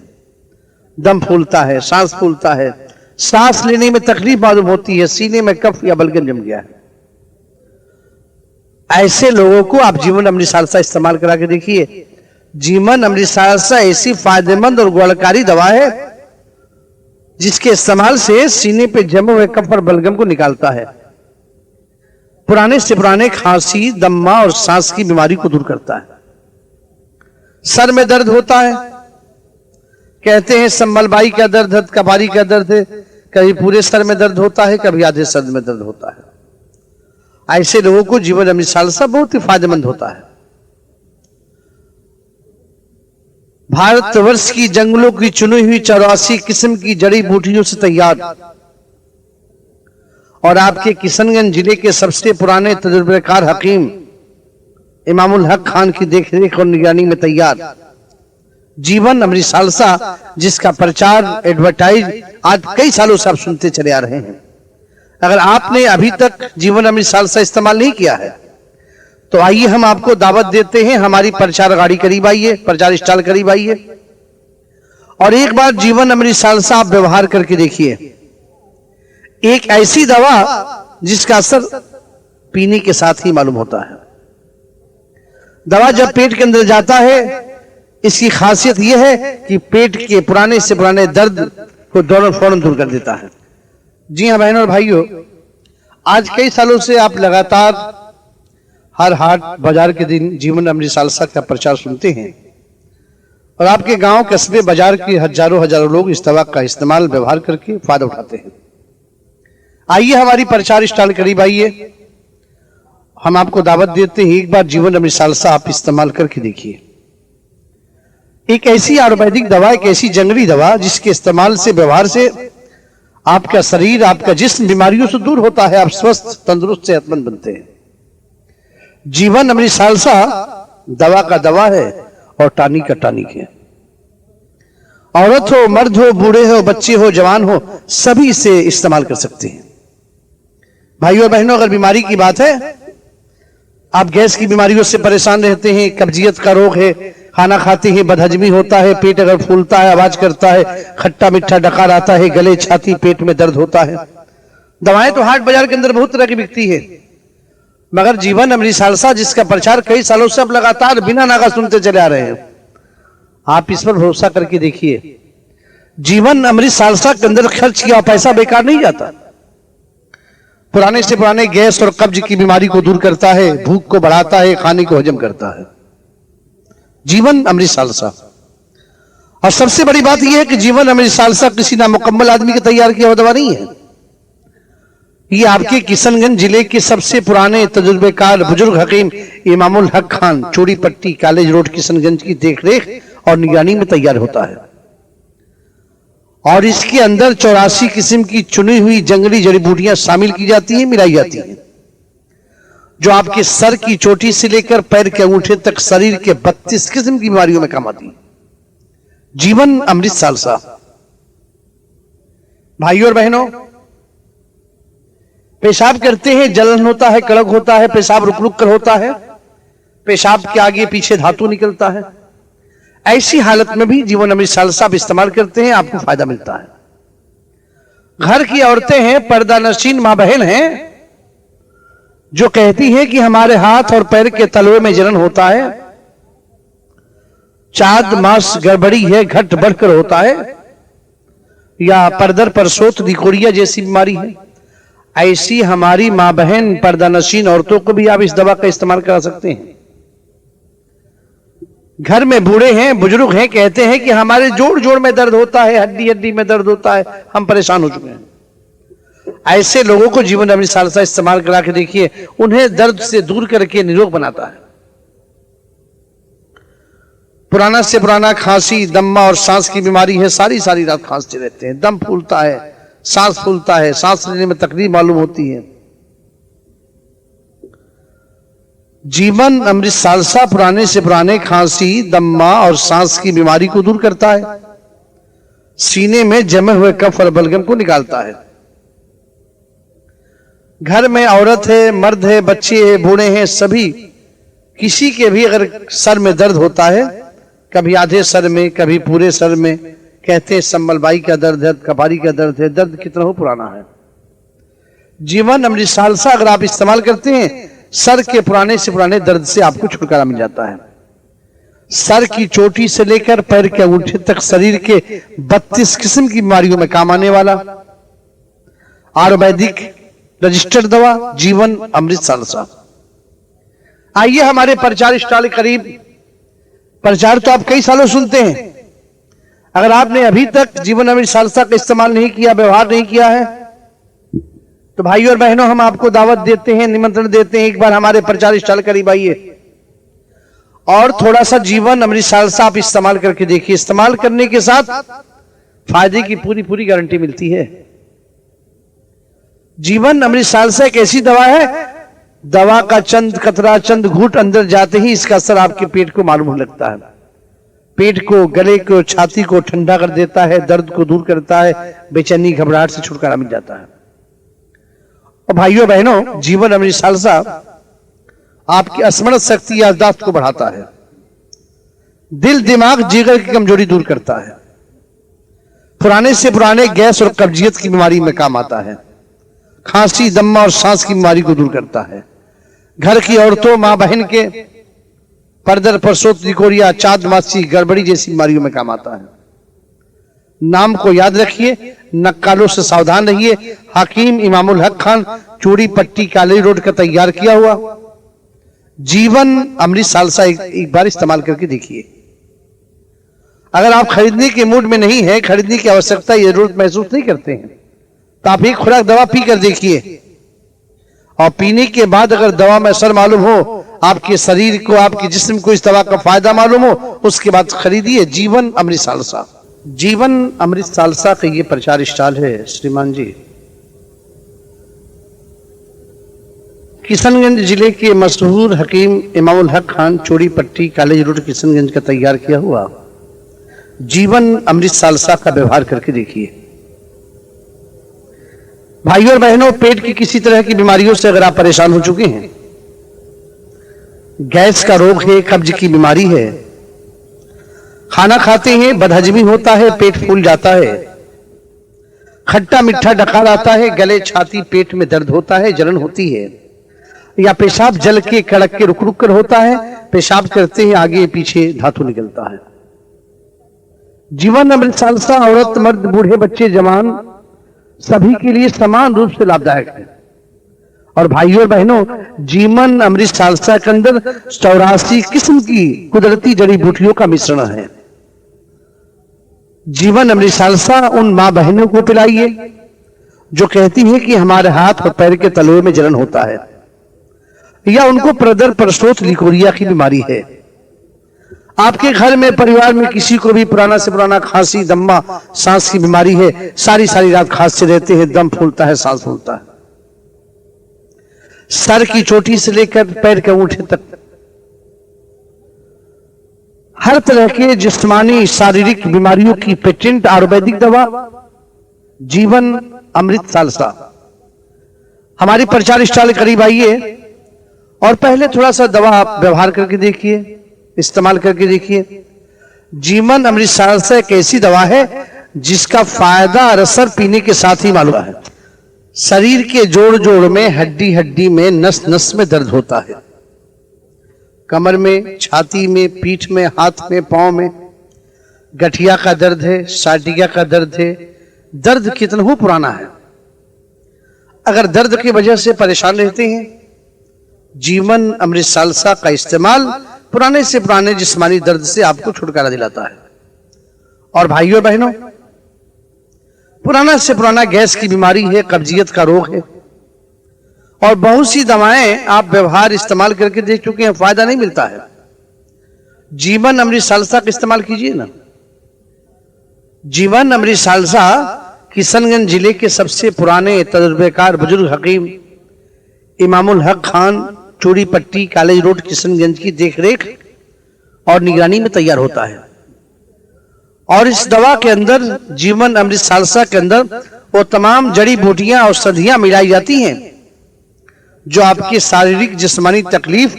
दम फूलता है, सांस फूलता है, सांस लेने में तकलीफ मालूम होती है, सीने में कफ या बलगम जम गया है। ऐसे लोगों को आप जीवन अमृत सालसा इस्तेमाल करा के देखिए। जीवन अमृत सालसा ऐसी फायदेमंद और गुणकारी दवा है जिसके इस्तेमाल से सीने पे जमे हुए कफ और बलगम को निकालता है, पुराने से पुराने खांसी दम्मा और सांस की बीमारी को दूर करता है। सर में दर्द होता है, कहते हैं संबलबाई का दर्द है, कबारी का दर्द है, कभी पूरे सर में दर्द होता है, कभी आधे सर में दर्द होता है। ऐसे लोगों को जीवन अमृत सालसा बहुत ही फायदेमंद होता है। भारतवर्ष की जंगलों की चुनी हुई 84 किस्म की जड़ी बूटियों से तैयार और आपके किशनगंज जिले के सबसे पुराने तजुर्बेकार हकीम इमामुल हक खान की देखरेख और निगरानी में तैयार जीवन अमृत सालसा, जिसका प्रचार एडवर्टाइज आज कई सालों से आप सुनते चले आ रहे हैं। अगर आपने अभी तक जीवन अमृत सालसा इस्तेमाल नहीं किया है तो आइए हम आपको दावत देते हैं, हमारी प्रचार गाड़ी करीब आइए, प्रचार स्टॉल करीब आइए और एक बार जीवन अमृत सालसा आप व्यवहार करके देखिए। एक ऐसी दवा जिसका असर पीने के साथ ही मालूम होता है। दवा जब पेट के अंदर जाता है, इसकी खासियत यह है कि पेट के पुराने से पुराने दर्द को फौरन दूर कर देता है। जी हाँ बहनों और भाइयों, आज कई सालों से आप लगातार हर हाट बाजार के दिन जीवन अमृत सालसा का प्रचार सुनते हैं और आपके गांव कस्बे बाजार के हजारों लोग इस दवा का इस्तेमाल व्यवहार करके फायदा उठाते हैं। आइए हमारी प्रचार स्टॉल करीब आइए, हम आपको दावत देते हैं, एक बार जीवन अमृत सालसा आप इस्तेमाल करके देखिए। एक ऐसी आयुर्वेदिक दवा, एक ऐसी जंगली दवा जिसके इस्तेमाल से, व्यवहार से आपका शरीर, आपका जिस्म बीमारियों से दूर होता है, आप स्वस्थ, तंदुरुस्त, सेहतमंद बनते हैं। जीवन अमृत सालसा दवा का दवा है और टानिक का टानिक है। औरत हो, मर्द हो, बूढ़े हो, बच्चे हो, जवान हो, सभी इसे इस्तेमाल कर सकते हैं। भाइयों और बहनों, अगर बीमारी की बात है, आप गैस की बीमारियों से परेशान रहते हैं, कब्जियत का रोग है, खाना खाते हैं बदहजमी होता है, पेट अगर फूलता है, आवाज करता है, खट्टा मीठा डकार आता है, गले, छाती, पेट में दर्द होता है। दवाएं तो हाट बाजार के अंदर बहुत तरह की बिकती है, मगर जीवन अमृत सालसा जिसका प्रचार कई सालों से आप लगातार बिना नागा सुनते चले आ रहे हैं, आप इस पर भरोसा करके देखिए। जीवन अमृत सालसा के अंदर खर्च किया पैसा बेकार नहीं जाता। पुराने से पुराने गैस और कब्ज की बीमारी को दूर करता है, भूख को बढ़ाता है, खाने को हजम करता है जीवन अमृत सालसा। और सबसे बड़ी बात यह है कि जीवन अमृत सालसा किसी नामुकम्मल आदमी के तैयार किया हुआ दवा नहीं है। ये आपके किशनगंज जिले के सबसे पुराने तजुर्बेकार बुजुर्ग हकीम इमामुल हक खान, चूड़ी पट्टी, कॉलेज रोड, किशनगंज की देखरेख और निगरानी में तैयार होता है। और इसके अंदर 84 किस्म की चुनी हुई जंगली जड़ी बूटियां शामिल की जाती हैं, मिलाई जाती हैं, जो आपके सर की चोटी से लेकर पैर के अंगूठे तक शरीर के 32 किस्म की बीमारियों में काम आती है। जीवन अमृत सालसा। भाइयों और बहनों, पेशाब करते हैं, जलन होता है, कड़क होता है, पेशाब रुक रुक कर होता है, पेशाब के आगे पीछे धातु निकलता है, ऐसी हालत में भी जीवन अमृत सालसा आप इस्तेमाल करते हैं, आपको फायदा मिलता है। घर की औरतें हैं, पर्दानशीन मां बहन हैं, जो कहती हैं कि हमारे हाथ और पैर के तलवे में जलन होता है, चाद मास गड़बड़ी है, घट बढ़कर होता है, या परदर पर सोत दिकोड़िया जैसी बीमारी है, ऐसी हमारी मां बहन पर्दानशीन औरतों को भी आप इस दवा का इस्तेमाल करा सकते हैं। घर में बूढ़े हैं, बुजुर्ग हैं, कहते हैं कि हमारे जोड़ जोड़ में दर्द होता है, हड्डी हड्डी में दर्द होता है, हम परेशान हो चुके हैं, ऐसे लोगों को जीवन अमृत सालसा इस्तेमाल करा के देखिए, उन्हें दर्द से दूर करके निरोग बनाता है। पुराना से पुराना खांसी, दम्मा और सांस की बीमारी है, सारी सारी रात खांसते रहते हैं, दम फूलता है, सांस फूलता है, सांस लेने में तकलीफ मालूम होती है। जीवन अमृत सालसा पुराने से पुराने खांसी, दम्मा और सांस की बीमारी को दूर करता है, सीने में जमे हुए कफ और बलगम को निकालता है। घर में औरत है, मर्द है, बच्चे हैं, बूढ़े हैं, सभी किसी के भी अगर सर में दर्द होता है, कभी आधे सर में, कभी पूरे सर में, कहते हैं संबलबाई का दर्द है, कपारी का दर्द है, दर्द कितना हो पुराना है, जीवन अमृत सालसा अगर आप इस्तेमाल करते हैं, सर के पुराने से पुराने दर्द से आपको छुटकारा मिल जाता है। सर की चोटी से लेकर पैर के अंगूठे तक शरीर के 32 किस्म की बीमारियों में काम आने वाला आयुर्वेदिक रजिस्टर्ड दवा जीवन अमृत सालसा। आइए हमारे प्रचार स्टॉल करीब। प्रचार तो आप कई सालों सुनते हैं, अगर आपने अभी तक जीवन अमृत सालसा का इस्तेमाल नहीं किया, व्यवहार नहीं किया है, तो भाइयों और बहनों हम आपको दावत देते हैं, निमंत्रण देते हैं, एक बार हमारे प्रचार स्टॉल करीब आइए और थोड़ा सा जीवन अमृत सालसा आप इस्तेमाल करके देखिए। इस्तेमाल करने के साथ फायदे की पूरी पूरी गारंटी मिलती है। जीवन अमृत सालसा एक ऐसी दवा है, दवा का चंद कतरा चंद घूंट अंदर जाते ही इसका असर आपके पेट को मालूम होने लगता है। पेट को, गले को, छाती को ठंडा कर देता है, दर्द को दूर करता है, बेचैनी घबराहट से छुटकारा मिल जाता है। और भाइयों बहनों, जीवन अमृत सालसा आपकी स्मरण शक्ति, याददाश्त को बढ़ाता है, दिल दिमाग जिगर की कमजोरी दूर करता है, पुराने से पुराने गैस और कब्जियत की बीमारी में काम आता है, खांसी, दम्मा और सांस की बीमारी को दूर करता है, घर की औरतों, मां बहन के परदर, परसोत, लिकोरिया, चाँद मासी, गड़बड़ी जैसी बीमारियों में काम आता है। नाम को याद रखिए, नक्कालों से सावधान रहिए। हकीम इमामुल हक खान, चूड़ी पट्टी, काली रोड का तैयार किया हुआ जीवन अमृत सालसा एक बार इस्तेमाल करके देखिए। अगर आप खरीदने के मूड में नहीं है, खरीदने की आवश्यकता या जरूरत महसूस नहीं करते हैं, तो आप एक खुराक दवा पी कर देखिए और पीने के बाद अगर दवा में असर मालूम हो, आपके शरीर को, आपके जिस्म को इस दवा का फायदा मालूम हो, उसके बाद खरीदिए जीवन अमृत सालसा। जीवन अमृत सालसा का ये प्रचार स्टॉल है श्रीमान जी, किशनगंज जिले के मशहूर हकीम इमामुल हक खान, चोरी पट्टी, कॉलेज रोड, किशनगंज का तैयार किया हुआ जीवन अमृत सालसा का व्यवहार करके देखिए। भाइयों और बहनों, पेट की किसी तरह की बीमारियों से अगर आप परेशान हो चुके हैं, गैस का रोग है, कब्ज की बीमारी है, खाना खाते हैं बदहजमी होता है, पेट फूल जाता है, खट्टा मीठा डकार आता है, गले, छाती, पेट में दर्द होता है, जलन होती है, या पेशाब जल के कड़क के रुक रुक कर होता है, पेशाब करते हैं आगे पीछे धातु निकलता है, जीवन अमृत सालसा औरत, मर्द, बूढ़े, बच्चे, जवान सभी के लिए समान रूप से लाभदायक है। और भाइयों और बहनों, जीवन अमृत सालसा के अंदर 84 किस्म की कुदरती जड़ी बूटियों का मिश्रण है। जीवन अमृत सालसा उन मां बहनों को पिलाइए जो कहती हैं कि हमारे हाथ और पैर के तलवे में जलन होता है, या उनको प्रदर, परसोत, लिकोरिया की बीमारी है। आपके घर में, परिवार में किसी को भी पुराना से पुराना खांसी, दम्मा, सांस की बीमारी है, सारी सारी रात खांसते रहते हैं, दम फूलता है, सांस फूलता है, सर की चोटी से लेकर पैर के अंगूठे तक हर तरह के जिस्मानी शारीरिक बीमारियों की पेटेंट आयुर्वेदिक दवा जीवन अमृत सालसा। हमारी प्रचार स्टॉल करीब आइए और पहले थोड़ा सा दवा आप व्यवहार करके देखिए, इस्तेमाल करके देखिए। जीवन अमृत सालसा एक ऐसी दवा है जिसका फायदा और असर पीने के साथ ही मालूम है। शरीर के जोड़ जोड़ में, हड्डी हड्डी में, नस नस में दर्द होता है, कमर में, छाती में, पीठ में, हाथ में, पांव में, गठिया का दर्द है, साटिया का दर्द है, दर्द कितना हो पुराना है। अगर दर्द की वजह से परेशान रहते हैं, जीवन अमृत सालसा का इस्तेमाल पुराने से पुराने जिस्मानी दर्द से आपको छुटकारा दिलाता है। और भाइयों बहनों, पुराना से पुराना गैस की बीमारी है, कब्जियत का रोग है, और बहुत सी दवाएं आप व्यवहार इस्तेमाल करके देख चुके हैं, फायदा नहीं मिलता है। जीवन अमृत सालसा का इस्तेमाल कीजिए ना। जीवन अमृत सालसा किशनगंज जिले के सबसे पुराने तजुर्बेकार बुजुर्ग हकीम इमामुल हक खान, चूड़ी पट्टी, कॉलेज रोड, किशनगंज की देखरेख और निगरानी में तैयार होता है। और इस दवा के अंदर, जीवन अमृत सालसा के अंदर, वो तमाम जड़ी बूटियां, औषधियां मिलाई जाती हैं जो आपकी शारीरिक जिस्मानी तकलीफ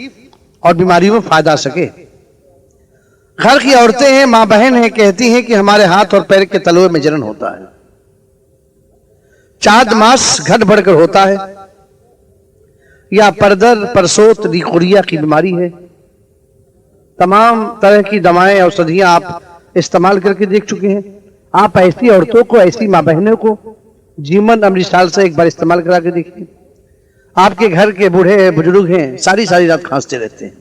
और बीमारियों में फायदा सके। घर की औरतें हैं, मां बहन हैं, कहती हैं कि हमारे हाथ और पैर के तलवे में जलन होता है, चाद मास घट बढ़कर होता है, या परदर, परसोत, लिकोरिया की बीमारी है। तमाम तरह की दवाएं, औषधियां आप इस्तेमाल करके देख चुके हैं। आप ऐसी औरतों को, ऐसी मां बहनों को जीवन अमृत सालसा एक बार इस्तेमाल करा के देखिए। आपके घर के बूढ़े बुजुर्ग हैं, सारी सारी रात खांसते रहते हैं,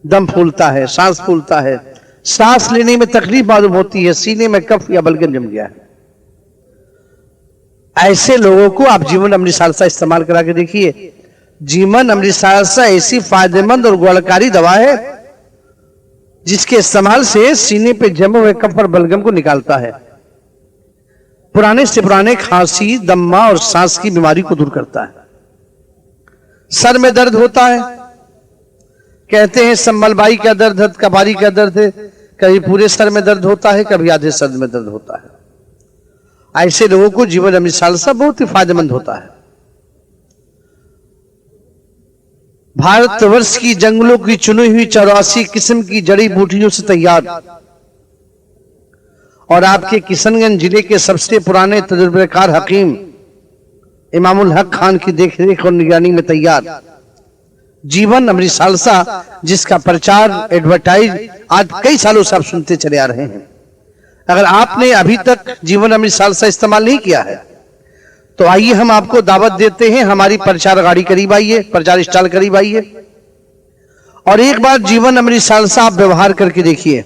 दम फूलता है, सांस फूलता है, सांस लेने में तकलीफ मालूम होती है, सीने में कफ या बलगम जम गया है। ऐसे लोगों को आप जीवन अमृत सालसा इस्तेमाल करा के देखिए। जीवन अमृत सालसा ऐसी फायदेमंद और गुणकारी दवा है जिसके इस्तेमाल से सीने पे जमे हुए कफ और बलगम को निकालता है। पुराने से पुराने खांसी, दम्मा और सांस की बीमारी को दूर करता है। सर में दर्द होता है, कहते हैं संबलबाई का दर्द है, कपारी का दर्द है, कभी पूरे सर में दर्द होता है, कभी आधे सर में दर्द होता है। ऐसे लोगों को जीवन अमृत सालसा बहुत ही फायदेमंद होता है। भारतवर्ष की जंगलों की चुनी हुई 84 किस्म की जड़ी बूटियों से तैयार और आपके किशनगंज जिले के सबसे पुराने तजुर्बेकार हकीम इमामुल हक खान की देखरेख और निगरानी में तैयार जीवन अमृत सालसा, जिसका प्रचार एडवर्टाइज आज कई सालों से आप सुनते चले आ रहे हैं। अगर आपने अभी तक जीवन अमृत सालसा इस्तेमाल नहीं किया है तो आइए हम आपको दावत देते हैं, हमारी प्रचार गाड़ी करीब आइए, प्रचार स्टॉल करीब आइए और एक बार जीवन अमृत सालसा आप व्यवहार करके देखिए।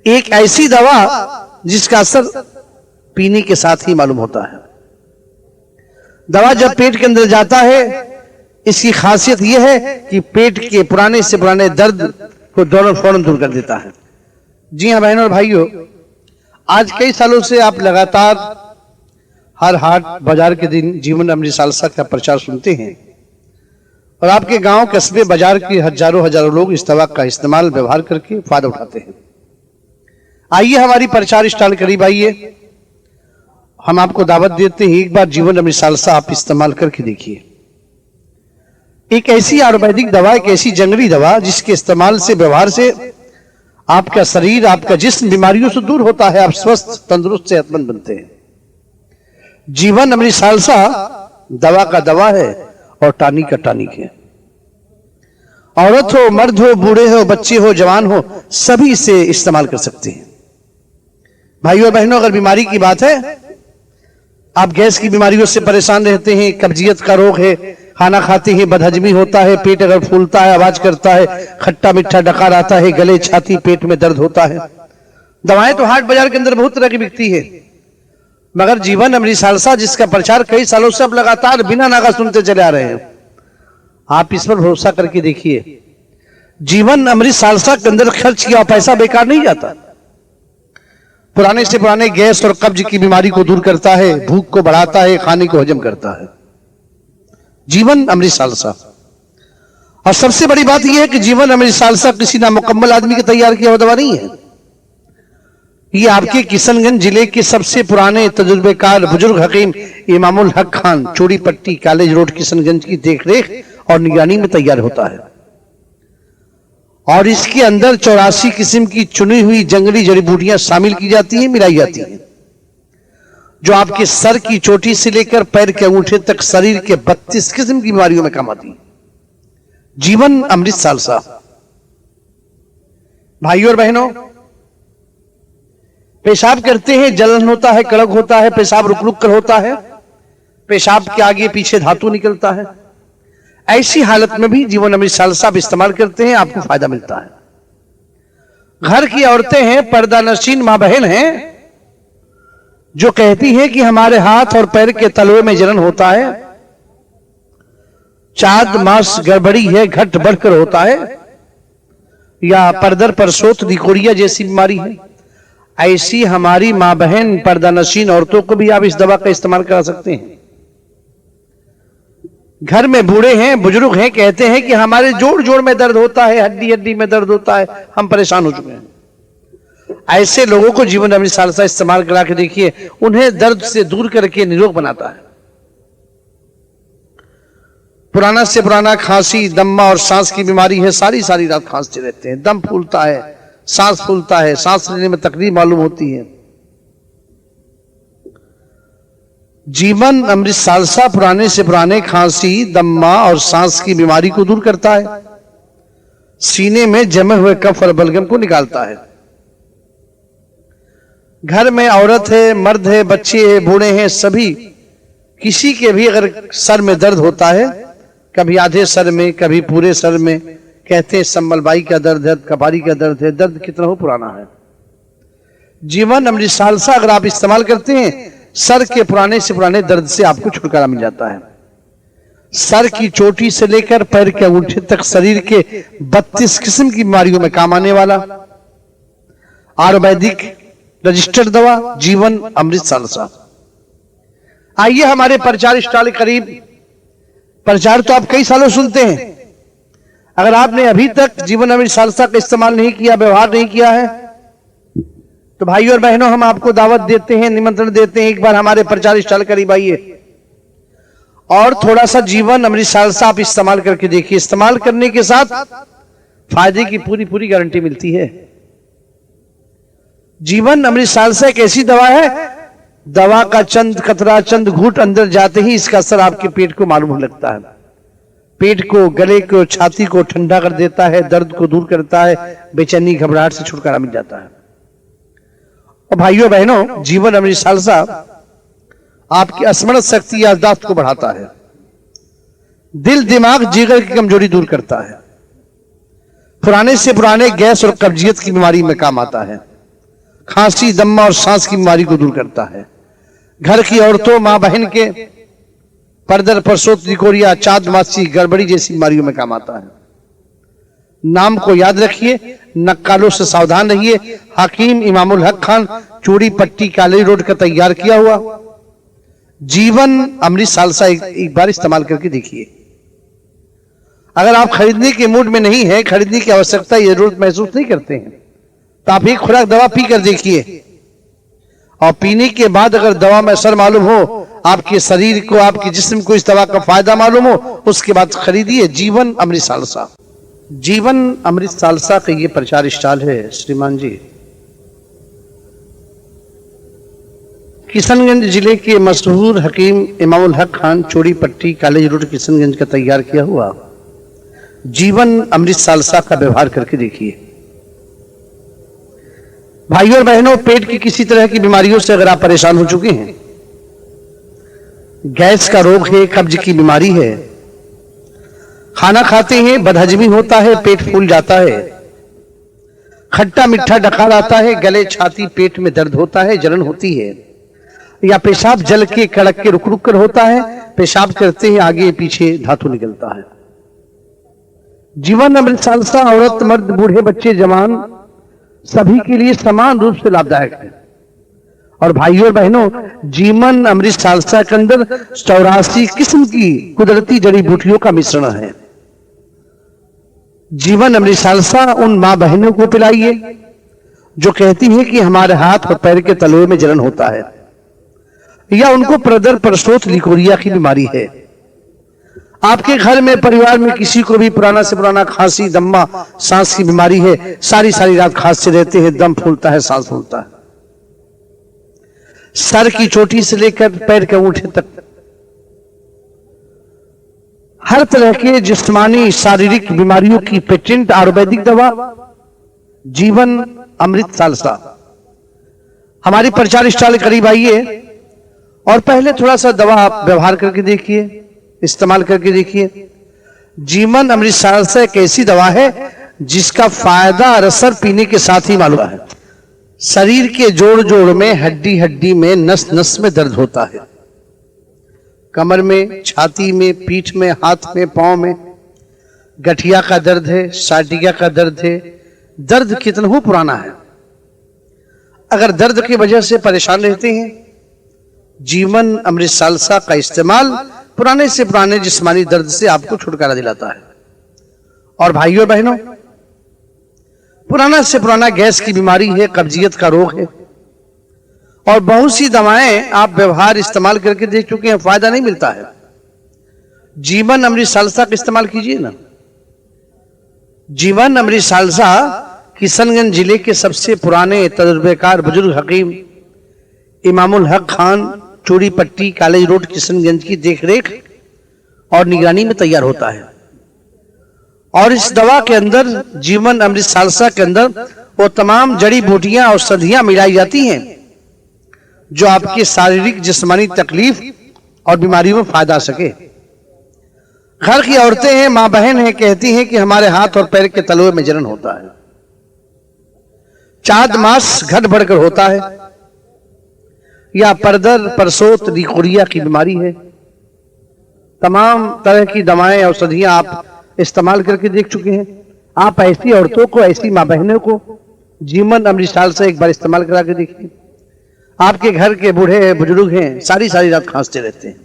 एक ऐसी दवा जिसका असर पीने के साथ ही मालूम होता है। दवा जब पेट के अंदर जाता है, इसकी खासियत यह है कि पेट के पुराने से पुराने दर्द को दोनों फौरन दूर कर देता है। जी हां बहनों और भाइयों, आज कई सालों से आप लगातार हर हाट बाजार के दिन जीवन अमृत सालसा का प्रचार सुनते हैं और आपके गांव, कस्बे, बाजार के हजारों लोग इस दवा का इस्तेमाल व्यवहार करके फायदा उठाते हैं। आइए हमारी प्रचार स्टॉल करीब आइए, हम आपको दावत देते हैं, एक बार जीवन अमृत सालसा आप इस्तेमाल करके देखिए। एक ऐसी आयुर्वेदिक दवा, एक ऐसी जंगली दवा जिसके इस्तेमाल से, व्यवहार से आपका शरीर, आपका जिस्म बीमारियों से दूर होता है, आप स्वस्थ, तंदुरुस्त, सेहतमंद बनते हैं। जीवन अमृत सालसा दवा का दवा है और टॉनिक का टॉनिक है। औरत हो, मर्द हो, बूढ़े हो, बच्चे हो, जवान हो, सभी इसे इस्तेमाल कर सकते हैं। भाइयों और बहनों, अगर बीमारी की बात है, आप गैस की बीमारियों से परेशान रहते हैं, कब्जियत का रोग है, खाना खाते हैं बदहजमी होता है, पेट अगर फूलता है, आवाज करता है, खट्टा मीठा डकार आता है, गले, छाती, पेट में दर्द होता है। दवाएं तो हाट बाजार के अंदर बहुत तरह की बिकती है, मगर जीवन अमृत सालसा जिसका प्रचार कई सालों से अब लगातार बिना नागा सुनते चले आ रहे हैं, आप इस पर भरोसा करके देखिए। जीवन अमृत सालसा के अंदर खर्च किया पैसा बेकार नहीं जाता। पुराने से पुराने गैस और कब्ज की बीमारी को दूर करता है, भूख को बढ़ाता है, खाने को हजम करता है। जीवन अमृत सालसा। और सबसे बड़ी बात यह है कि जीवन अमृत सालसा किसी नामुकम्मल आदमी के तैयार किया हुआ दवा नहीं है। ये आपके किशनगंज जिले के सबसे पुराने तजुर्बेकार बुजुर्ग हकीम इमामुल हक खान, चोड़ी पट्टी, कॉलेज रोड, किशनगंज की देखरेख और निगरानी में तैयार होता है। और इसके अंदर 84 किस्म की चुनी हुई जंगली जड़ी बूटियां शामिल की जाती हैं, मिलाई जाती हैं, जो आपके सर की चोटी से लेकर पैर के अंगूठे तक शरीर के 32 किस्म की बीमारियों में काम आती है। जीवन अमृत सालसा। भाइयों और बहनों, पेशाब करते हैं, जलन होता है, कड़क होता है, पेशाब रुक रुक कर होता है, पेशाब के आगे पीछे धातु निकलता है, ऐसी हालत में भी जीवन अमृत सालसा आप इस्तेमाल करते हैं, आपको फायदा मिलता है। घर की औरतें हैं, पर्दानशीन मां बहन हैं, जो कहती हैं कि हमारे हाथ और पैर के तलवे में जलन होता है, चाद मास गड़बड़ी है, घट बढ़कर होता है, या परदर पर सोत दिकोरिया जैसी बीमारी है, ऐसी हमारी मां बहन पर्दानशीन औरतों को भी आप इस दवा का इस्तेमाल करा सकते हैं। घर में बूढ़े हैं, बुजुर्ग हैं, कहते हैं कि हमारे जोड़ जोड़ में दर्द होता है, हड्डी हड्डी में दर्द होता है, हम परेशान हो चुके हैं। ऐसे लोगों को जीवन अमृत सालसा इस्तेमाल करा के देखिए, उन्हें दर्द से दूर करके निरोग बनाता है। पुराना से पुराना खांसी, दम्मा और सांस की बीमारी है, सारी रात खांसते रहते हैं, दम फूलता है, सांस फूलता है, सांस लेने में तकलीफ मालूम होती है। जीवन अमृत सालसा पुराने से पुराने खांसी, दम्मा और सांस की बीमारी को दूर करता है, सीने में जमे हुए कफ और बलगम को निकालता है। घर में औरत है, मर्द है, बच्चे हैं, बूढ़े हैं, सभी किसी के भी अगर सर में दर्द होता है, कभी आधे सर में, कभी पूरे सर में, कहते हैं संबलबाई का दर्द है, कपारी का दर्द है, दर्द कितना हो पुराना है, जीवन अमृत सालसा अगर आप इस्तेमाल करते हैं, सर के पुराने से पुराने दर्द से आपको छुटकारा मिल जाता है। सर की चोटी से लेकर पैर के अंगूठे तक शरीर के 32 किस्म की बीमारियों में काम आने वाला आयुर्वेदिक रजिस्टर्ड दवा जीवन अमृत सालसा। आइए हमारे प्रचार स्टॉल के करीब। प्रचार तो आप कई सालों सुनते हैं, अगर आपने अभी तक जीवन अमृत सालसा का इस्तेमाल नहीं किया, व्यवहार नहीं किया है, तो भाइयों और बहनों हम आपको दावत देते हैं, निमंत्रण देते हैं, एक बार हमारे प्रचार स्टॉल करीब आइए और थोड़ा सा जीवन अमृत सालसा आप इस्तेमाल करके देखिए। इस्तेमाल करने के साथ फायदे की पूरी गारंटी मिलती है। जीवन अमृत सालसा एक ऐसी दवा है, दवा का चंद कतरा चंद घूंट अंदर जाते ही इसका असर आपके पेट को मालूम होने लगता है। पेट को, गले को, छाती को ठंडा कर देता है, दर्द को दूर करता है, बेचैनी घबराहट से छुटकारा मिल जाता है। और भाइयों बहनों, जीवन अमृत सालसा आपकी स्मरण शक्ति, याददाश्त को बढ़ाता है, दिल दिमाग जिगर की कमजोरी दूर करता है, पुराने से पुराने गैस और कब्जियत की बीमारी में काम आता है, खांसी, दम्मा और सांस की बीमारी को दूर करता है, घर की औरतों, मां बहन के परदर, परसोत, लिकोरिया, चाँद मासी, गड़बड़ी जैसी बीमारियों में काम आता है। नाम को याद रखिए, नक्कालों से सावधान रहिए। हकीम इमामुल हक खान, चूड़ी पट्टी, काली रोड का तैयार किया हुआ जीवन अमृत सालसा एक बार इस्तेमाल करके देखिए। अगर आप खरीदने के मूड में नहीं है, खरीदने की आवश्यकता या जरूरत महसूस नहीं करते हैं, तो आप एक खुराक दवा पी कर देखिए और पीने के बाद अगर दवा में असर मालूम हो, आपके शरीर को, आपके जिस्म को इस दवा का फायदा मालूम हो, उसके बाद खरीदिए जीवन अमृत सालसा। जीवन अमृत सालसा का ये प्रचार स्टॉल है श्रीमान जी, किशनगंज जिले के मशहूर हकीम इमामुल हक खान, चोड़ी पट्टी, कॉलेज रोड, किशनगंज का तैयार किया हुआ जीवन अमृत सालसा का व्यवहार करके देखिए। भाइयों और बहनों, पेट की किसी तरह की बीमारियों से अगर आप परेशान हो चुके हैं, गैस का रोग है, कब्ज की बीमारी है, खाना खाते हैं बदहजमी होता है, पेट फूल जाता है, खट्टा मीठा डकार आता है, गले, छाती, पेट में दर्द होता है, जलन होती है, या पेशाब जल के कड़क के रुक रुक कर होता है, पेशाब करते हैं आगे पीछे धातु निकलता है, जीवन अमृत सालसा औरत, मर्द, बूढ़े, बच्चे, जवान सभी के लिए समान रूप से लाभदायक है। और भाइयों और बहनों, जीवन अमृत सालसा के अंदर 84 किस्म की कुदरती जड़ी बूटियों का मिश्रण है। जीवन अमृत सालसा उन मां बहनों को पिलाइए जो कहती हैं कि हमारे हाथ और पैर के तलवे में जलन होता है, या उनको प्रदर, परसोत, लिकोरिया की बीमारी है। आपके घर में, परिवार में किसी को भी पुराना से पुराना खांसी, दम्मा, सांस की बीमारी है, सारी रात खांसते रहते हैं, दम फूलता है, सांस फूलता है, सर की चोटी से लेकर पैर के अंगूठे तक हर तरह के जिस्मानी शारीरिक बीमारियों की पेटेंट आयुर्वेदिक दवा जीवन अमृत सालसा। हमारी प्रचार स्टॉल करीब आइए और पहले थोड़ा सा दवा आप व्यवहार करके देखिए, इस्तेमाल करके देखिए। जीवन अमृत सालसा एक ऐसी दवा है जिसका फायदा और असर पीने के साथ ही मालूम है। शरीर के जोड़ जोड़ में, हड्डी हड्डी में, नस नस में दर्द होता है, कमर में, छाती में, पीठ में, हाथ में, पांव में, गठिया का दर्द है, साटिया का दर्द है। दर्द कितना हो पुराना है, अगर दर्द की वजह से परेशान रहते हैं, जीवन अमृत सालसा का इस्तेमाल पुराने से पुराने जिस्मानी दर्द से आपको छुटकारा दिलाता है। और भाइयों बहनों, पुराना से पुराना गैस की बीमारी है, कब्जियत का रोग है, और बहुत सी दवाएं आप व्यवहार इस्तेमाल करके देख चुके हैं, फायदा नहीं मिलता है। जीवन अमृत सालसा का इस्तेमाल कीजिए ना। जीवन अमृत सालसा किशनगंज जिले के सबसे पुराने तजुर्बेकार बुजुर्ग हकीम इमामुल हक खान, चूड़ी पट्टी, कॉलेज रोड, किशनगंज की देखरेख और निगरानी में तैयार होता है। और इस दवा के अंदर, जीवन अमृत सालसा के अंदर, वो तमाम जड़ी बूटियां, औषधियां मिलाई जाती हैं जो आपके शारीरिक जिस्मानी तकलीफ और बीमारियों में फायदा आ सके। घर की औरतें हैं, मां बहन हैं, कहती हैं कि हमारे हाथ और पैर के तलवे में जलन होता है, चाद मास घट बढ़कर होता है, या परदर, परसोत, लिकोरिया की बीमारी है, तमाम तरह की दवाएं औषधियां आप इस्तेमाल करके देख चुके हैं। आप ऐसी औरतों को, ऐसी मां बहनों को जीवन अमृतसाल से एक बार इस्तेमाल करा के देखिए। आपके घर के बूढ़े बुजुर्ग हैं, सारी सारी रात खांसते रहते हैं,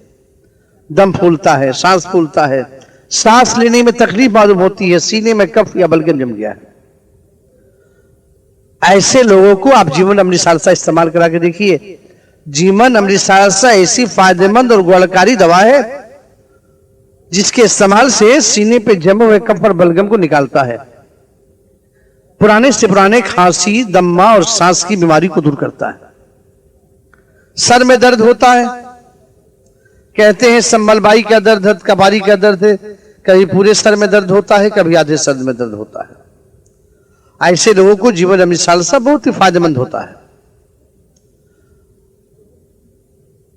दम फूलता है, सांस फूलता है, सांस लेने में तकलीफ मालूम होती है, सीने में कफ या बलगम जम गया है। ऐसे लोगों को आप जीवन अमृतसालसा इस्तेमाल करा के देखिए। जीवन अमृतसालसा ऐसी फायदेमंद और गुणकारी दवा है जिसके इस्तेमाल से सीने पे जमे हुए कफ और बलगम को निकालता है, पुराने से पुराने खांसी, दम्मा और सांस की बीमारी को दूर करता है। सर में दर्द होता है, कहते हैं संबलबाई का दर्द है, कबारी का दर्द है, कभी पूरे सर में दर्द होता है, कभी आधे सर में दर्द होता है। ऐसे लोगों को जीवन अमृतसालसा बहुत ही फायदेमंद होता है।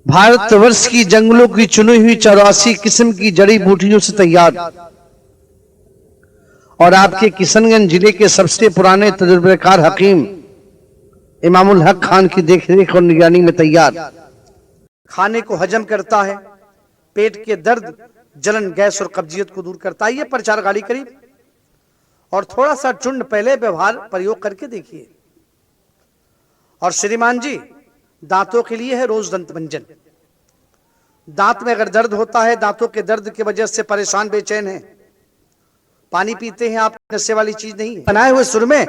भारतवर्ष की जंगलों की चुनी हुई 84 किस्म की जड़ी बूटियों से तैयार और आपके किशनगंज जिले के सबसे पुराने तजुर्बेकार हकीम इमामुल हक खान की देखरेख और निगरानी में तैयार, खाने को हजम करता है, पेट के दर्द, जलन, गैस और कब्जियत को दूर करता है। ये प्रचार गाड़ी करीब और थोड़ा सा चूर्ण पहले व्यवहार प्रयोग करके देखिए। और श्रीमान जी, दांतों के लिए है रोज दंत मंजन। दांत में अगर दर्द होता है, दांतों के दर्द की वजह से परेशान बेचैन है, पानी पीते हैं आप, नशे वाली चीज नहीं, बनाए हुए सुरमे